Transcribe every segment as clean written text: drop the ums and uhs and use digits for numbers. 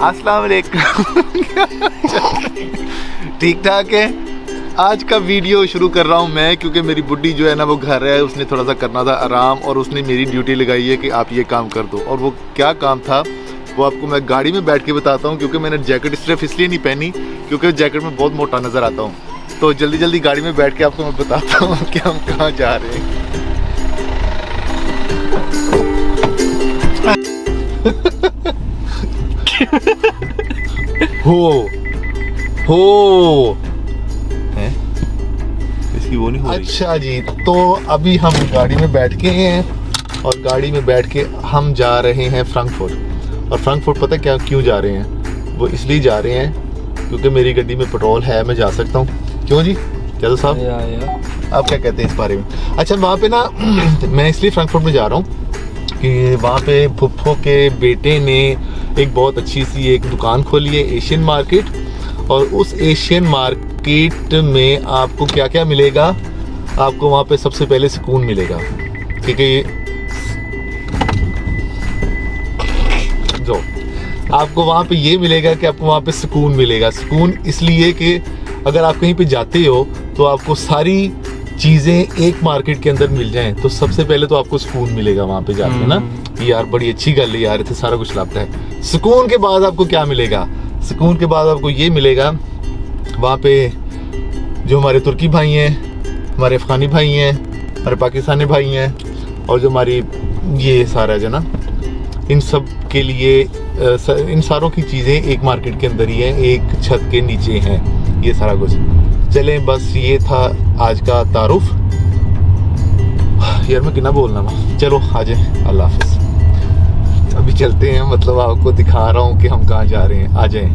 अस्सलाम वालेकुम। ठीक ठाक है। आज का वीडियो शुरू कर रहा हूँ मैं, क्योंकि मेरी बुड्ढी जो है ना वो घर है, उसने थोड़ा सा करना था आराम, और उसने मेरी ड्यूटी लगाई है कि आप ये काम कर दो। और वो क्या काम था वो आपको मैं गाड़ी में बैठ के बताता हूँ, क्योंकि मैंने जैकेट सिर्फ इसलिए नहीं पहनी क्योंकि जैकेट में बहुत मोटा नज़र आता हूँ। तो जल्दी जल्दी गाड़ी में बैठ के आपको मैं बताता हूँ कि हम कहाँ जा रहे हैं। हो हैं? इसकी वो नहीं हो रही। अच्छा जी, तो अभी हम गाड़ी में बैठ के हैं और गाड़ी में बैठ के हम जा रहे हैं फ्रैंकफर्ट। और फ्रैंकफर्ट पता क्या क्यों जा रहे हैं? वो इसलिए जा रहे हैं क्योंकि मेरी गड्डी में पेट्रोल है, मैं जा सकता हूँ। क्यों जी जादू साहब, आप क्या कहते हैं इस बारे में? अच्छा, वहाँ पे ना मैं इसलिए फ्रैंकफर्ट में जा रहा हूँ कि वहाँ पे फुफ्फो के बेटे ने एक बहुत अच्छी सी एक दुकान खोली है, एशियन मार्केट। और उस एशियन मार्केट में आपको क्या क्या मिलेगा? आपको वहाँ पे सबसे पहले सुकून मिलेगा, क्योंकि जो आपको वहाँ पे ये मिलेगा कि आपको वहाँ पे सुकून मिलेगा। सुकून इसलिए कि अगर आप कहीं पे जाते हो तो आपको सारी चीज़ें एक मार्केट के अंदर मिल जाएं, तो सबसे पहले तो आपको सुकून मिलेगा वहाँ पे जाके ना। यार बड़ी अच्छी गल है यार, इतने सारा कुछ लगता है। सुकून के बाद आपको क्या मिलेगा? सुकून के बाद आपको ये मिलेगा, वहाँ पे जो हमारे तुर्की भाई हैं, हमारे अफ़गानी भाई हैं, हमारे पाकिस्तानी भाई हैं, और जो हमारी ये सारा जो ना, इन सब के लिए इन सारों की चीज़ें एक मार्केट के अंदर ही हैं, एक छत के नीचे हैं ये सारा कुछ। चलें, बस ये था आज का तारुफ। यार मैं कितना बोलना मैं, चलो आ जाए, अल्लाह हाफिज़। अभी चलते हैं, मतलब आपको दिखा रहा हूँ कि हम कहाँ जा रहे हैं। आ जाएं।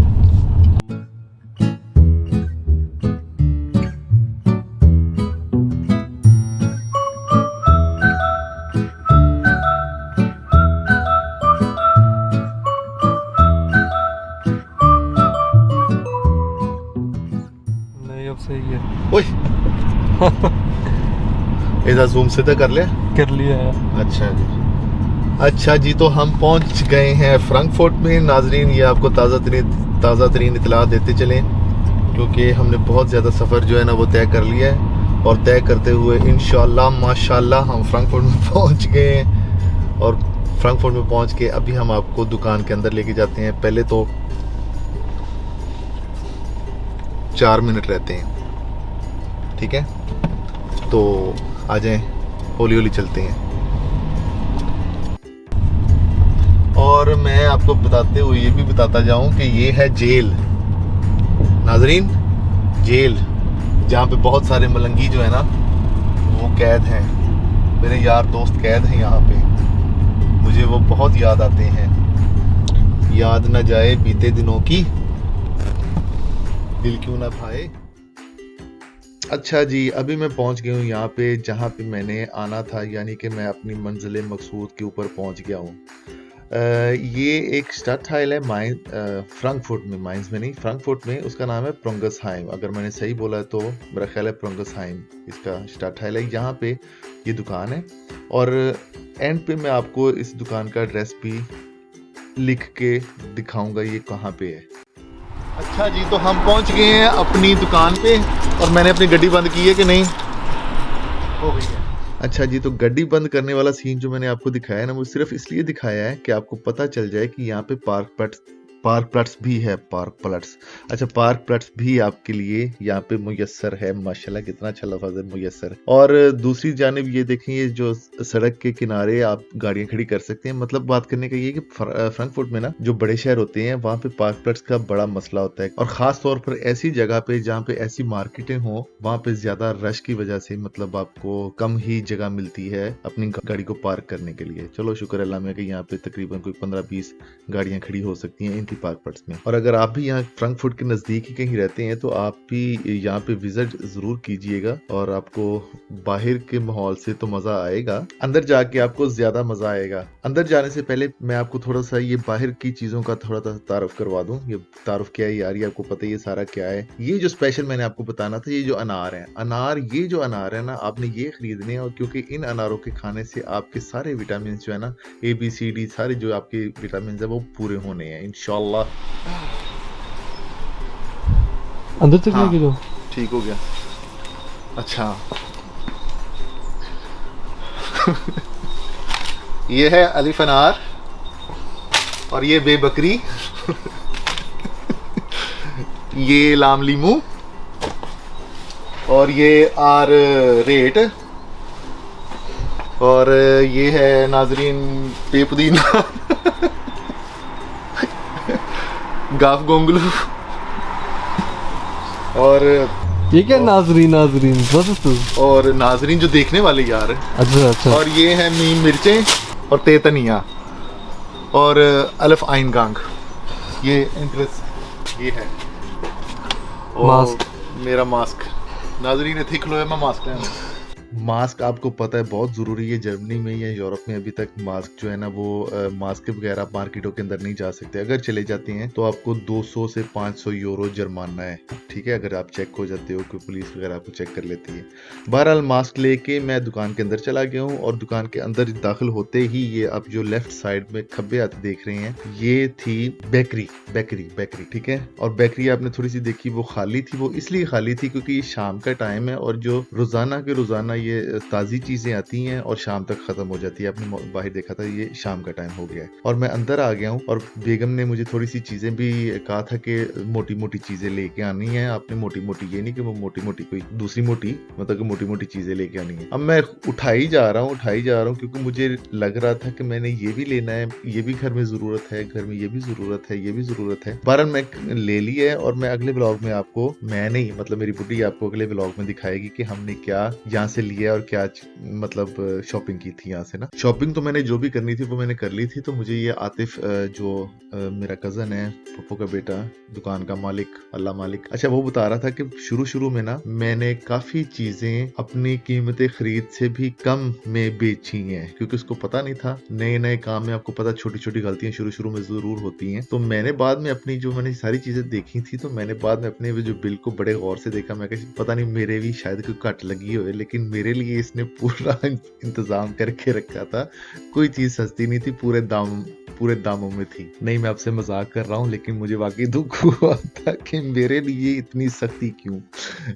नहीं अब सही है। ओए इधर जूम से तो कर लिया है। अच्छा जी, तो हम पहुंच गए हैं फ्रैंकफर्ट में। नाजरीन, ये आपको ताज़ा तरीन इतला देते चलें, क्योंकि हमने बहुत ज़्यादा सफ़र जो है ना वो तय कर लिया है। और तय करते हुए इंशाल्लाह माशाल्लाह हम फ्रैंकफर्ट में पहुंच गए हैं। और फ्रैंकफर्ट में पहुंच के अभी हम आपको दुकान के अंदर लेके जाते हैं। पहले तो 4 मिनट रहते हैं, ठीक है? तो आ जाएं, हौली हौली चलते हैं। और मैं आपको बताते हुए ये भी बताता जाऊं कि ये है जेल। नाजरीन, जेल जहाँ पे बहुत सारे मलंगी जो है ना वो कैद हैं। मेरे यार दोस्त कैद हैं यहाँ पे, मुझे वो बहुत याद आते हैं। याद न जाए बीते दिनों की, दिल क्यों ना भाए। अच्छा जी, अभी मैं पहुंच गया हूँ यहाँ पे जहाँ पे मैंने आना था, यानी कि मैं अपनी मंजिल मकसूद के ऊपर पहुंच गया हूँ। ये एक स्टडटाइल है फ्रैंकफर्ट में, माइंस में नहीं, फ्रैंकफर्ट में। उसका नाम है प्रोंगसहाइम। अगर मैंने सही बोला तो मेरा ख्याल है प्रोंगसहाइम इसका स्टडटाइल है। यहाँ पे ये दुकान है, और एंड पे मैं आपको इस दुकान का एड्रेस भी लिख के दिखाऊंगा ये कहाँ पे है। अच्छा जी, तो हम पहुंच गए हैं अपनी दुकान पे, और मैंने अपनी गड्डी बंद की है कि नहीं? हो गई है। अच्छा जी, तो गड्डी बंद करने वाला सीन जो मैंने आपको दिखाया है ना, वो सिर्फ इसलिए दिखाया है कि आपको पता चल जाए कि यहाँ पे पार्क प्लट्स भी है। पार्क प्लट्स, अच्छा, पार्क प्लट्स भी आपके लिए यहाँ पे मुयस्सर है। माशाल्लाह कितना अच्छा लफ्ज़ है, मुयस्सर। और दूसरी जानिब ये देखें, ये जो सड़क के किनारे आप गाड़ियाँ खड़ी कर सकते हैं। मतलब बात करने का ये कि फ्रैंकफर्ट में ना जो बड़े शहर होते हैं वहाँ पे पार्क प्लट्स का बड़ा मसला होता है, और ख़ास तौर पर ऐसी जगह पे जहाँ पे ऐसी मार्केटें हों, वहाँ पे ज़्यादा रश की वजह से मतलब आपको कम ही जगह मिलती है अपनी गाड़ी को पार्क करने के लिए। चलो शुक्र अल्लाह में कि यहाँ पे तकरीबन कोई 15-20 गाड़ियाँ खड़ी हो सकती हैं पार्क प्लट्स में। और अगर आप भी यहाँ फ्रैंकफर्ट के नजदीक ही कहीं रहते हैं तो आप भी यहाँ पे विजिट जरूर कीजिएगा, और आपको बाहर के माहौल से तो मजा आएगा, अंदर जाके आपको ज्यादा मजा आएगा। अंदर जाने से पहले मैं आपको थोड़ा सा ये बाहर की चीजों का थोड़ा सा तारुफ करवा दूं। ये तारुफ क्या है यार, ये आपको पता है ये सारा क्या है। ये जो स्पेशल मैंने आपको बताना था, ये जो अनार है, ये जो अनार है ना, आपने ये खरीदने हैं, और क्योंकि इन अनारों के खाने से आपके सारे विटामिन जो है ना, ABCD सारे जो आपके विटामिन है वो पूरे होने हैं इंशाल्लाह अल्लाह। अंदर तक हाँ लेके जाओ। ठीक हो गया। अच्छा ये है अलिफ अनार और ये बेबकरी ये लाम लीमू और ये आर रेट और ये है नाजरीन पे पुदीना गाफ गोंगलू और ये क्या नाजरीन नाजरीन बस। और नाजरीन जो देखने वाले यार। अच्छा अच्छा। और ये है मीम मिर्चें और तेतनिया और अलिफ आइन गांग। ये इंटरेस्ट ये है और मास्क। मेरा मास्क नाजरीन थे खलो मैं मास्क लेना। मास्क आपको पता है बहुत ज़रूरी है। जर्मनी में या यूरोप में अभी तक मास्क जो है ना वो मास्क के बगैर आप मार्केटों के अंदर नहीं जा सकते। अगर चले जाते हैं तो आपको 200 से 500 यूरो जुर्माना है, ठीक है, अगर आप चेक हो जाते हो कि पुलिस वगैरह आपको चेक कर लेती है। बहरहाल मास्क लेके मैं दुकान के अंदर चला गया हूँ और दुकान के अंदर दाखिल होते ही ये आप जो लेफ्ट साइड में खब्बे हाथ देख रहे हैं ये थी बेकरी बेकरी बेकरी, ठीक है। और बेकरी आपने थोड़ी सी देखी वो खाली थी। वो इसलिए खाली थी क्योंकि ये शाम का टाइम है और जो रोजाना के रोजाना ये ताज़ी चीज़ें आती हैं और शाम तक ख़त्म हो जाती है। आपने बाहर देखा था ये शाम का टाइम हो गया है और मैं अंदर आ गया हूँ और बेगम ने मुझे थोड़ी सी चीज़ें भी कहा था कि मोटी मोटी चीज़ें लेके आनी है आपने। मोटी मोटी ये नहीं कि वो मोटी मोटी कोई दूसरी मोटी मतलब कि मोटी मोटी चीज़ें लेके आनी है। अब मैं उठाई जा रहा हूँ क्योंकि मुझे लग रहा था कि मैंने ये भी लेना है, ये भी घर में ज़रूरत है, घर में ये भी ज़रूरत है, ये भी ज़रूरत है। बहरहाल मैं ले ली है और मैं अगले ब्लॉग में आपको, मैं नहीं मतलब मेरी बुढ़ी आपको अगले ब्लॉग में दिखाएगी कि हमने क्या यहाँ से लिया और क्या मतलब शॉपिंग की थी यहाँ से ना। शॉपिंग तो मैंने जो भी करनी थी वो मैंने कर ली थी। तो मुझे ये आतिफ जो मेरा कज़न है, पप्पू का बेटा, दुकान का मालिक, अल्लाह मालिक, अच्छा वो बता रहा था कि शुरू में ना मैंने काफ़ी चीज़ें अपनी कीमतें खरीद से भी कम में बेची हैं क्योंकि उसको पता नहीं था। नए नए काम में आपको पता छोटी छोटी गलतियां शुरू में ज़रूर होती हैं। तो मैंने बाद में अपनी जो मैंने सारी चीज़ें देखी थी तो मैंने बाद में अपने जो बिल को बड़े गौर से देखा। मैं पता नहीं मेरे भी शायद कोई कट लगी हो लेकिन मेरे लिए इसने पूरा इंतजाम करके रखा था। कोई चीज़ सस्ती नहीं थी, पूरे दामों में थी। नहीं मैं आपसे मजाक कर रहा हूँ लेकिन मुझे वाकई दुख हुआ था कि मेरे लिए इतनी सख्ती क्यों।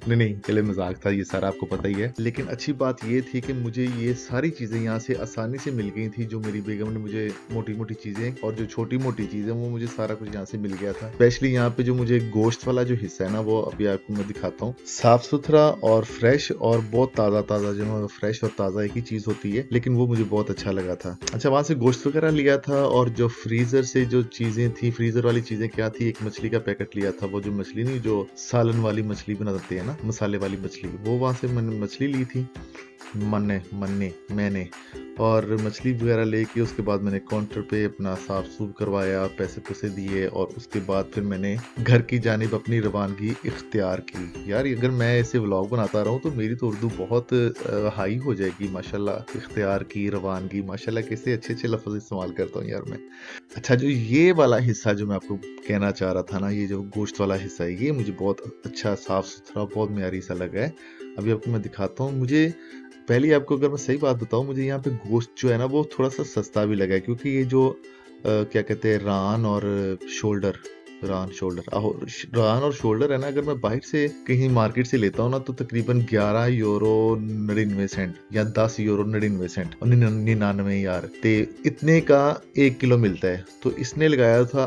नहीं चले मजाक था, ये सारा आपको पता ही है। लेकिन अच्छी बात ये थी कि मुझे ये सारी चीज़ें यहाँ से आसानी से मिल गई थी। जो मेरी बेगम ने मुझे मोटी मोटी चीज़ें और जो छोटी मोटी चीज़ें वो मुझे सारा कुछ यहाँ से मिल गया था। स्पेशली यहाँ पे जो मुझे गोश्त वाला जो हिस्सा है ना वो अभी आपको मैं दिखाता हूँ। साफ सुथरा और फ्रेश और बहुत ताज़ा जो फ्रेश और ताज़ा एक ही चीज़ होती है लेकिन वो मुझे बहुत अच्छा लगा था। अच्छा वहाँ से गोश्त वगैरह लिया था और जो फ्रीजर से जो चीज़ें थी, फ्रीजर वाली चीज़ें क्या थी, एक मछली का पैकेट लिया था। वो जो मछली नहीं जो सालन वाली मछली बनाते हैं ना, मसाले वाली मछली, वो वहाँ से मैंने मछली ली थी मैंने और मछली वगैरह लेके उसके बाद मैंने काउंटर पे अपना साफ सूफ करवाया, पैसे दिए और उसके बाद फिर मैंने घर की जानिब अपनी रवानगी इख्तियार की। यार अगर मैं ऐसे व्लॉग बनाता रहूँ तो मेरी तो उर्दू बहुत हाई हो जाएगी माशाल्लाह। इख्तियार की, रवानगी, माशाल्लाह कैसे अच्छे अच्छे लफ्ज़ इस्तेमाल करता हूँ यार मैं। अच्छा जो ये वाला हिस्सा जो मैं आपको कहना चाह रहा था ना, ये जो गोश्त वाला हिस्सा है ये मुझे बहुत अच्छा, साफ सुथरा, बहुत म्यारी सा लगा है। अभी आपको मैं दिखाता हूँ। मुझे पहले आपको अगर मैं सही बात बताऊं, मुझे यहाँ पे गोश्त जो है ना वो थोड़ा सा सस्ता भी लगा है क्योंकि ये जो क्या कहते हैं रान और शोल्डर है ना, अगर मैं बाहर से कहीं मार्केट से लेता हूँ ना तो तकरीबन 11 यूरो 99 सेंट या 10 यूरो 99 सेंट और 99 यार ते इतने का 1 किलो मिलता है। तो इसने लगाया था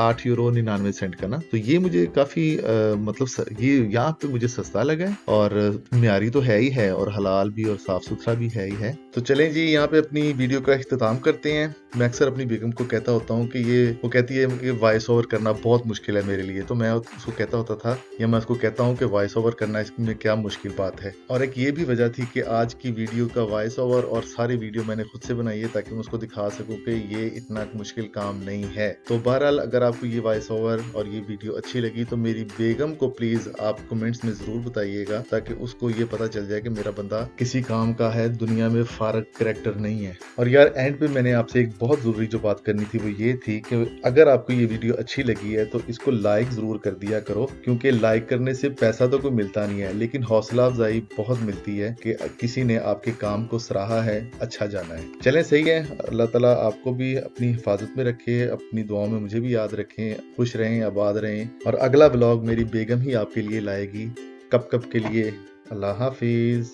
8 यूरो 99 सेंट का ना। तो ये मुझे काफी मतलब ये यहाँ पे मुझे सस्ता लगा है और म्यारी तो है ही है और हलाल भी और साफ सुथरा भी है ही है। तो चलें जी यहाँ पे अपनी वीडियो का इख्तिताम करते हैं। मैं अक्सर अपनी बेगम को कहता होता हूँ कि वो कहती है कि वॉइस ओवर करना बहुत मुश्किल है मेरे लिए। तो मैं उसको कहता होता था या मैं उसको कहता हूँ कि वॉइस ओवर करना इसमें क्या मुश्किल बात है। और एक ये भी वजह थी कि आज की वीडियो का वॉइस ओवर और सारी वीडियो मैंने खुद से बनाई है ताकि मैं उसको दिखा सकूँ कि ये इतना मुश्किल काम नहीं है। तो बहरहाल अगर आपको ये वॉइस ओवर और ये वीडियो अच्छी लगी तो मेरी बेगम को प्लीज आप कमेंट्स में जरूर बताइएगा ताकि उसको ये पता चल जाए कि मेरा बंदा किसी काम का है, दुनिया में फारग करैक्टर नहीं है। और यार एंड पे मैंने आपसे एक बहुत जरूरी जो बात करनी थी वो ये थी कि अगर आपको ये वीडियो अच्छी लगी लगी है तो इसको लाइक ज़रूर कर दिया करो, क्योंकि लाइक करने से पैसा तो कोई मिलता नहीं है, लेकिन हौसला अफजाई बहुत मिलती है कि किसी ने आपके काम को सराहा है, अच्छा जाना है। चलें, सही है। अल्लाह ताला आपको भी अपनी हिफाजत में रखे, अपनी दुआओं में मुझे भी याद रखें। खुश रहें, आबाद रहें। और अगला ब्लॉग मेरी बेगम ही आपके लिए लाएगी, कब के लिए। अल्लाह हाफिज़।